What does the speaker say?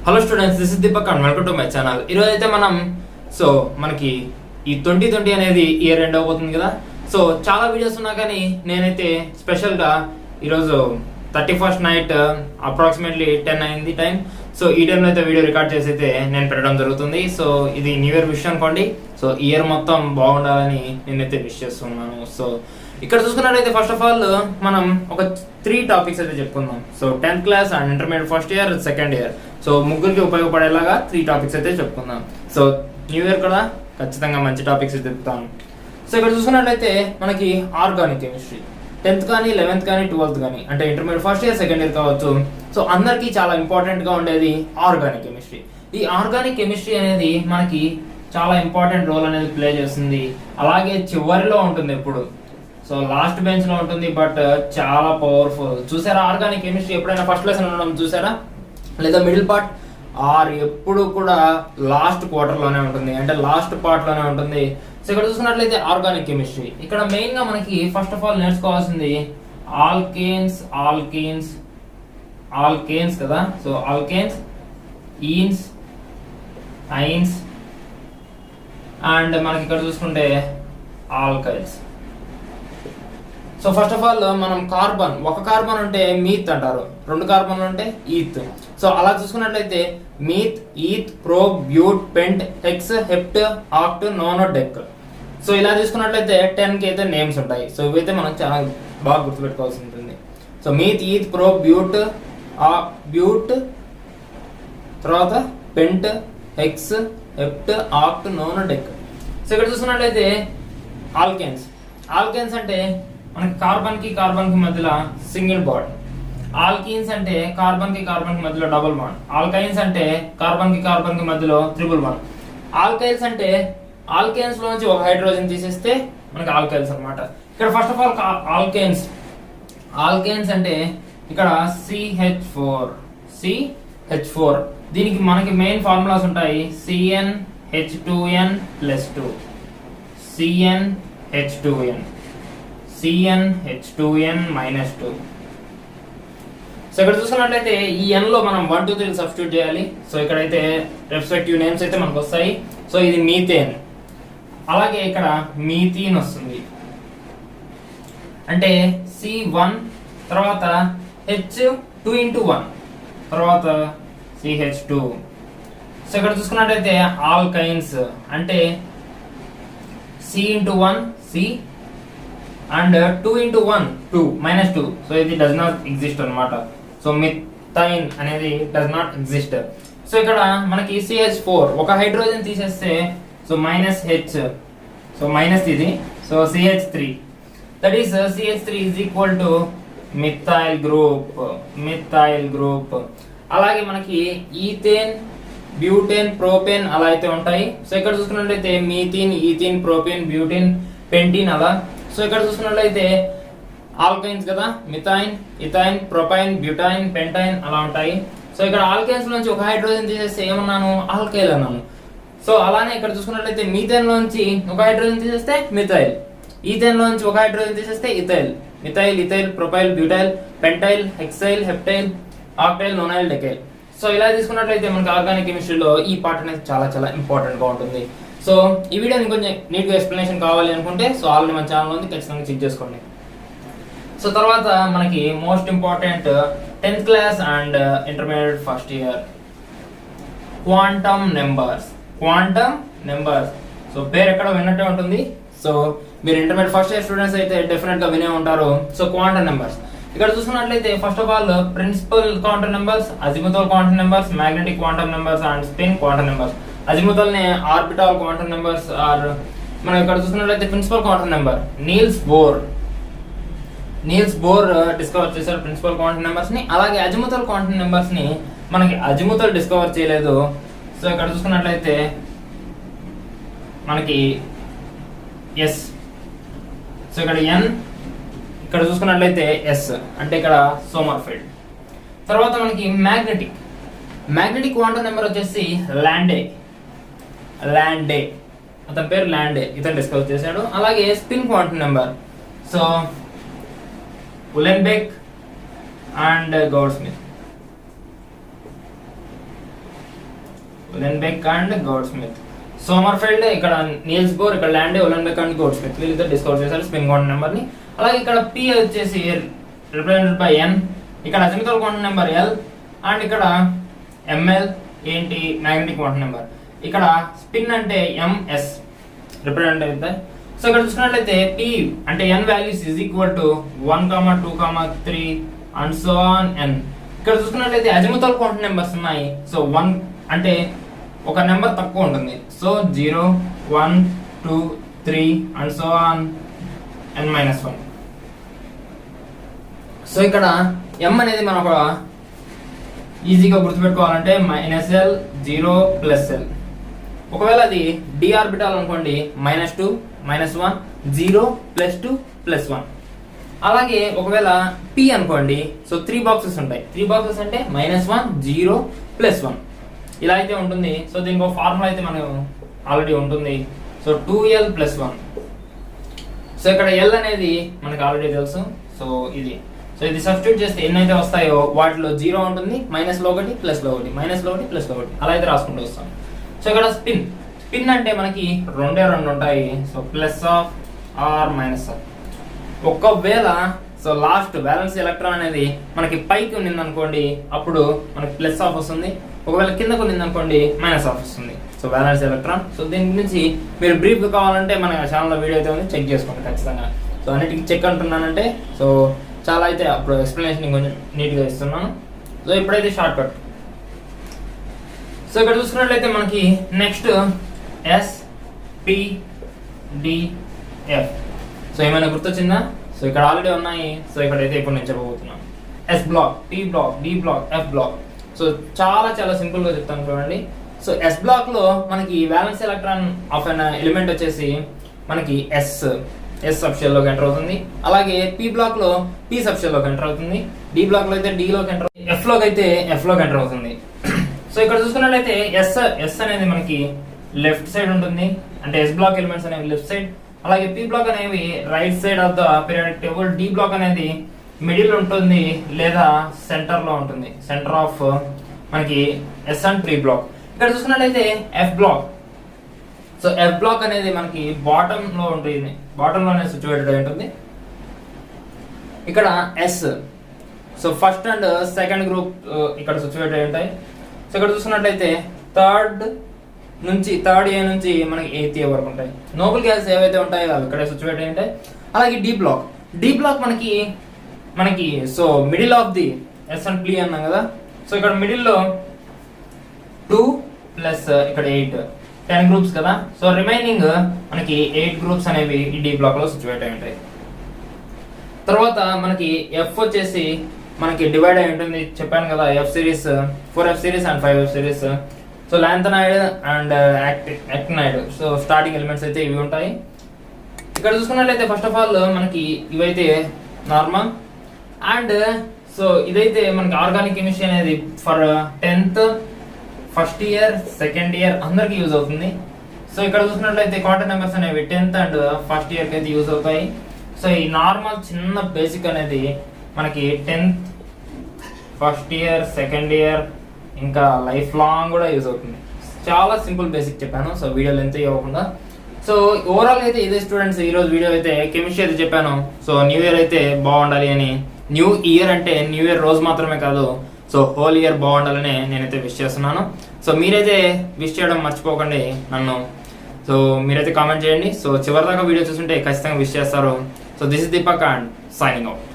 Hello students, this is Deepak and welcome to my channel. ఈరోజు అయితే మనకి ఈ 2020 అనేది ఇయర్ ఎండ్ అవబోతుంది కదా. సో చాలా వీడియోస్ ఉన్నా కానీ నేనైతే స్పెషల్గా ఈరోజు 31st నైట్ అప్రాక్సిమేట్లీ 10 అయింది టైం. సో ఈ టైంలో అయితే వీడియో రికార్డ్ చేసి అయితే నేను పెట్టడం జరుగుతుంది. సో ఇది న్యూ ఇయర్ విష్ అనుకోండి. సో ఇయర్ మొత్తం బాగుండాలని నేనైతే విష్ చేస్తున్నాను. సో ఇక్కడ చూసుకున్నట్లయితే ఫస్ట్ ఆఫ్ ఆల్ మనం ఒక 3 టాపిక్స్ అయితే చెప్పుకుందాం. So 10th class and intermediate first year, second year, so ముగ్గురికి ఉపయోగపడేలాగా 3 టాపిక్స్ అయితే చెప్పుకుందాం. సో న్యూ ఇయర్ కూడా ఖచ్చితంగా మంచి టాపిక్స్ చెప్తాను. సో ఇక్కడ చూసుకున్నట్లయితే మనకి ఆర్గానిక్ కెమిస్ట్రీ 10th కానీ 11th కానీ 12th కానీ అంటే intermediate first year second year కావచ్చు. సో అందరికీ చాలా ఇంపార్టెంట్గా ఉండేది ఆర్గానిక్ కెమిస్ట్రీ. ఈ ఆర్గానిక్ కెమిస్ట్రీ అనేది మనకి చాలా ఇంపార్టెంట్ రోల్ అనేది ప్లే చేస్తుంది. అలాగే చివరిలో ఉంటుంది ఎప్పుడు. సో లాస్ట్ బెంచ్ లో ఉంటుంది, బట్ చాలా పవర్ఫుల్. చూసారా ఆర్గానిక్ కెమిస్ట్రీ ఎప్పుడైనా ఫస్ట్ లెసన్ ఉండడం చూసారా, లేదా మిడిల్ పార్ట్, ఆర్ ఎప్పుడు కూడా లాస్ట్ క్వార్టర్ లోనే ఉంటుంది, అంటే లాస్ట్ పార్ట్ లోనే ఉంటుంది. సో ఇక్కడ చూసుకున్నట్లయితే ఆర్గానిక్ కెమిస్ట్రీ ఇక్కడ మెయిన్ గా మనకి ఫస్ట్ ఆఫ్ ఆల్ నేర్చుకోవాల్సింది ఆల్కేన్స్ కదా. So alkanes, enes, ynes and మనకి ఇక్కడ చూసుకుంటే alkyls. So first of all మనం కార్బన్, ఒక కార్బన్ ఉంటే మీత్ అంటారు, 2 కార్బన్లు ఉంటే ఈత్. సో అలా చూసుకున్నట్లయితే meth, eth, prop, but, pent, hex, hept, oct, non, dec. So ఇలా తీసుకున్నట్లయితే 10 కి అయితే నేమ్స్ ఉంటాయి. సో ఇవైతే మనం చాలా బాగా గుర్తుపెట్టుకోవాల్సి ఉంటుంది. So meth, eth, prop, but, తర్వాత pent, hex, hept, oct, non, dec. So ఇక్కడ చూసుకున్నట్లయితే ఆల్కేన్స్ అంటే మనకి కార్బన్ కి మధ్యలో సింగిల్ బాండ్. ఆల్కీన్స్ అంటే కార్బన్ కి మధ్యలో డబుల్ బాండ్. ఆల్కైన్స్ అంటే కార్బన్ కి మధ్యలో ట్రిపుల్ బాండ్. ఆల్కైల్స్ అంటే ఆల్కేన్స్ లోంచి ఒక హైడ్రోజన్ తీసేస్తే మనకి ఆల్కైల్స్ అన్నమాట. ఇక్కడ ఫస్ట్ ఆఫ్ ఆల్ ఆల్కేన్స్ అంటే ఇక్కడ CH4. దీనికి మనకి మెయిన్ ఫార్ములాస్ ఉంటాయి. CnH2n+2, CnH2n-2. సో ఇక్కడ చూసుకున్నట్లయితే ఈ n లో మనం 1 2 3 సబ్స్టిట్యూట్ చేయాలి. సో ఇక్కడైతే రెస్పెక్టివ్ నేమ్స్ అయితే మనకు వస్తాయి. సో ఇది మీథేన్, అలాగే ఇక్కడ మీథీన్ వస్తుంది, అంటే C1 తర్వాత H2 తర్వాత CH2. సో ఇక్కడ చూసుకున్నట్లయితే ఆల్కైన్స్ అంటే C*1 C అండ్ 2*1 2. సో ఇది డస్ నాట్ ఎగ్జిస్ట్ అన్నమాట. సో మిథైన్ అనేది డస్ నాట్ ఎగ్జిస్ట్. సో ఇక్కడ మనకి CH4 ఒక హైడ్రోజన్ తీసేస్తే సో -H, సో మైనస్ ఇది, so CH3, that is CH3 is equal to methyl group. అలాగే మనకి ఈథేన్, బ్యూటేన్, ప్రోపేన్ అలా అయితే ఉంటాయి. సో ఇక్కడ చూసుకున్నట్లయితే మీథేన్, ఈథేన్, ప్రోపేన్, బ్యూటేన్, పెంటీన్ అలా. సో ఇక్కడ చూసుకున్నట్లయితే ఆల్కైన్స్ కదా, మిథైన్, ఇథైన్, ప్రొపైన్, బ్యూటైన్, పెంటైన్ అలా ఉంటాయి. సో ఇక్కడ ఆల్కైన్స్ నుంచి ఒక హైడ్రోజన్ తీసేస్తే ఏమన్నాను, ఆల్కైల్ అన్నాను. సో అలానే ఇక్కడ చూసుకున్నట్లయితే మీథేన్ లోంచి ఒక హైడ్రోజన్ తీసేస్తే మిథైల్, ఈథేన్ లోంచి ఒక హైడ్రోజన్ తీసేస్తే ethyl, ethyl, propyl, butyl, pentyl, hexyl, heptyl, octyl, nonyl, decyl. So ఇలా తీసుకున్నట్లయితే మనకి ఆర్గానిక్ కెమిస్ట్రీలో ఈ పార్ట్ అనేది చాలా చాలా ఇంపార్టెంట్ గా ఉంటుంది. సో ఈ వీడియోని కొంచెం నీట్ గా ఎక్స్ప్లెనేషన్ కావాలి అనుకుంటే సో ఆల్రెడీ మన ఛానల్ ఉంది, ఖచ్చితంగా చెక్ చేసుకోండి. సో తర్వాత మనకి most important 10th class and intermediate first year quantum numbers. So పేరు ఎక్కడ విన్నట్టే ఉంటుంది. సో మీరు ఇంటర్మీడియట్ ఫస్ట్ ఇయర్ స్టూడెంట్స్ అయితే డెఫినెట్ గా వినే ఉంటారు. సో క్వాంటమ్ నెంబర్స్ ఇక్కడ చూసుకున్నట్లయితే first of all principal quantum numbers, azimuthal quantum numbers, magnetic quantum numbers and spin quantum numbers. Azimuthal ని ఆర్బిటాల్ క్వాంటమ్ నెంబర్స్ ఆర్ మనం ఇక్కడ చూసుకున్నట్లయితే principal quantum number Niels Bohr discover చేశారు ప్రిన్సిపల్ క్వాంటమ్ నెంబర్స్ ని. అలాగే అజిముథల్ quantum numbers ని మనకి అజిముథల్ discover చేయలేదు. సో ఇక్కడ చూసుకున్నట్లయితే మనకి ఎస్, సో ఇక్కడ ఎన్, ఇక్కడ చూసుకున్నట్లయితే ఎస్ అంటే ఇక్కడ సోమర్ఫెల్డ్. తర్వాత మనకి మ్యాగ్నెటిక్ క్వాంటమ్ నెంబర్ వచ్చేసి ల్యాండే, అతని పేరు ల్యాండే, ఇతను డిస్కవర్ చేశాడు. అలాగే spin quantum number so Uhlenbeck and Goudsmit. Uhlenbeck and Goudsmit. Sommerfeld ఇక్కడ నీల్స్ బోర్, ఇక్కడ Lande, Uhlenbeck and Goudsmit వీళ్ళిద్దరు డిస్కవర్ చేశారు స్పిన్ క్వాంటం నెంబర్ ని. అలాగే ఇక్కడ P వచ్చేసి రిప్రజెంటెడ్ బై N, ఇక్కడ azimuthal quantum number L, and ఇక్కడ ML ఏంటి మ్యాగ్నెటిక్ క్వాంటం నెంబర్. ఇక్కడ స్పిన్ అంటే MS రిప్రజెంట్ అవుతాయి. సో ఇక్కడ చూసుకున్నట్లయితే P అంటే N values is equal to 1, 2, 3 and so on N. ఇక్కడ చూసుకున్నట్లయితే అజిముతల్ క్వాంటం నెంబర్స్ ఉన్నాయి. సో 1 అంటే ఒక నెంబర్ తక్కువ ఉంటుంది. So 0, 1, 2, 3 and so on N-1. So ఇక్కడ M అనేది మనం ఒక ఈజీగా గుర్తుపెట్టుకోవాలంటే -L 0 +L. ఒకవేళ అది d ఆర్బిటాల్ అనుకోండి -2, -1, 0 +2 +1. అలాగే ఒకవేళ P అనుకోండి, సో 3 బాక్సెస్ ఉంటాయి. 3 బాక్సెస్ అంటే -1, 0 +1 ఇలా అయితే ఉంటుంది. సో దీనికి ఒక ఫార్ములా అయితే మనకు ఆల్రెడీ ఉంటుంది. So 2L + 1. సో ఇక్కడ L అనేది మనకు ఆల్రెడీ తెలుసు. సో ఇది సబ్స్టిట్యూట్ చేస్తే ఎన్ని అయితే వస్తాయో వాటిలో 0 ఉంటుంది, -లో ఒకటి, +లో ఒకటి, -లో ఒకటి, +లో ఒకటి అలా అయితే రాసుకుంటూ వస్తాం. సో ఇక్కడ స్పిన్ అంటే మనకి 2 ఉంటాయి. So plus half or minus half. ఒకవేళ సో లాస్ట్ బ్యాలెన్స్ ఎలక్ట్రాన్ అనేది మనకి పైకి ఉన్నింది అనుకోండి, అప్పుడు మనకి ప్లస్ ఆఫ్ వస్తుంది. ఒకవేళ కిందకు ఉన్నింది అనుకోండి మైనస్ ఆఫ్ వస్తుంది. So balance electron. సో దీని గురించి మీరు బ్రీఫ్గా కావాలంటే మన ఛానల్లో వీడియో అయితే ఉంది, చెక్ చేసుకోండి ఖచ్చితంగా. సో అన్నిటికీ చెక్ అంటున్నానంటే సో చాలా అయితే అప్పుడు ఎక్స్ప్లెనేషన్ కొంచెం నీట్గా ఇస్తున్నాను. సో ఇప్పుడైతే షార్ట్ కట్. సో ఇక్కడ చూసుకున్నట్లయితే మనకి నెక్స్ట్ SPDF. సో ఏమైనా గుర్తొచ్చిందా? సో ఇక్కడ ఆల్రెడీ ఉన్నాయి. సో ఇక్కడైతే ఇప్పుడు నేను చెప్పబోతున్నాను. S block, P block, D block, F block. So చాలా చాలా సింపుల్ గా చెప్తాను చూడండి. సో S బ్లాక్ లో మనకి valence electron of an element వచ్చేసి మనకి S సబ్ షెల్ లోకి ఎంటర్ అవుతుంది. అలాగే P బ్లాక్ లో P సబ్ షెల్ లోకి ఎంటర్ అవుతుంది. D బ్లాక్ లో అయితే D లోకి ఎంటర్ అవుతుంది. F లోకి అయితే F లోకి ఎంటర్ అవుతుంది. సో ఇక్కడ చూసుకున్నట్లయితే S అనేది మనకి లెఫ్ట్ సైడ్ ఉంటుంది, అంటే S బ్లాక్ ఎలిమెంట్స్ అనేవి లెఫ్ట్ సైడ్. అలాగే P బ్లాక్ అనేవి right side of the periodic table. D block అనేది మిడిల్ ఉంటుంది లేదా సెంటర్ లో ఉంటుంది, సెంటర్ ఆఫ్ మనకి S అండ్ P బ్లాక్. ఇక్కడ చూసుకున్నట్లయితే F block. So F block అనేది మనకి బాటమ్ లో ఉంటుంది, బాటమ్ లోనే సిచ్యువేటెడ్ అయి ఉంటుంది. ఇక్కడ S so first and second group ఇక్కడ సిచ్యువేట్ అయి ఉంటాయి. సో ఇక్కడ చూసుకున్నట్లయితే థర్డ్ ఏ నుంచి మనకి 8th ఏ వరకు ఉంటాయి. నోబుల్ గ్యాస్ ఏవైతే ఉంటాయో అవి ఇక్కడ సిచ్యువేట్ అయి ఉంటాయి. అలాగే D బ్లాక్ మనకి so middle of the S and P అన్నాం కదా. సో ఇక్కడ మిడిల్ లో 2 ప్లస్ ఇక్కడ 8 10 గ్రూప్స్ కదా. సో రిమైనింగ్ మనకి 8 గ్రూప్స్ అనేవి ఈ D బ్లాక్ లో సిచ్యువేట్ అయి ఉంటాయి. తర్వాత మనకి F వచ్చేసి మనకి డివైడ్ అయి ఉంటుంది, చెప్పాను కదా. F series 4F series and 5F series. So lanthanide and actinide. So starting elements అయితే ఇవి ఉంటాయి. ఇక్కడ చూసుకున్నట్లయితే ఫస్ట్ ఆఫ్ ఆల్ మనకి ఇవైతే నార్మల్. అండ్ సో ఇదైతే మనకి ఆర్గానిక్ కెమిస్ట్రీ అనేది for 10th first year second year అందరికి యూజ్ అవుతుంది. సో ఇక్కడ చూసుకున్నట్లయితే క్వార్టర్ నెంబర్స్ అనేవి 10th అండ్ ఫస్ట్ ఇయర్ కి అయితే యూజ్ అవుతాయి. సో ఈ నార్మల్ చిన్న బేసిక్ అనేది మనకి 10th first year second year ఇంకా లైఫ్ లాంగ్ కూడా యూజ్ అవుతుంది. చాలా సింపుల్ బేసిక్ చెప్పాను. సో వీడియో లెంత్ ఇవ్వకుండా. సో ఓవరాల్ అయితే ఇదే స్టూడెంట్స్ ఈరోజు వీడియో అయితే కెమిస్ట్రీ అయితే చెప్పాను. సో న్యూ ఇయర్ అయితే బాగుండాలి అని. న్యూ ఇయర్ అంటే న్యూ ఇయర్ రోజు మాత్రమే కాదు, సో హోల్ ఇయర్ బాగుండాలని నేనైతే విష్ చేస్తున్నాను. సో మీరైతే విష్ చేయడం మర్చిపోకండి నన్ను. సో మీరైతే కామెంట్ చేయండి. సో చివరిదాకా వీడియో చూస్తుంటే ఖచ్చితంగా విష్ చేస్తారు. So this is Deepak and signing out.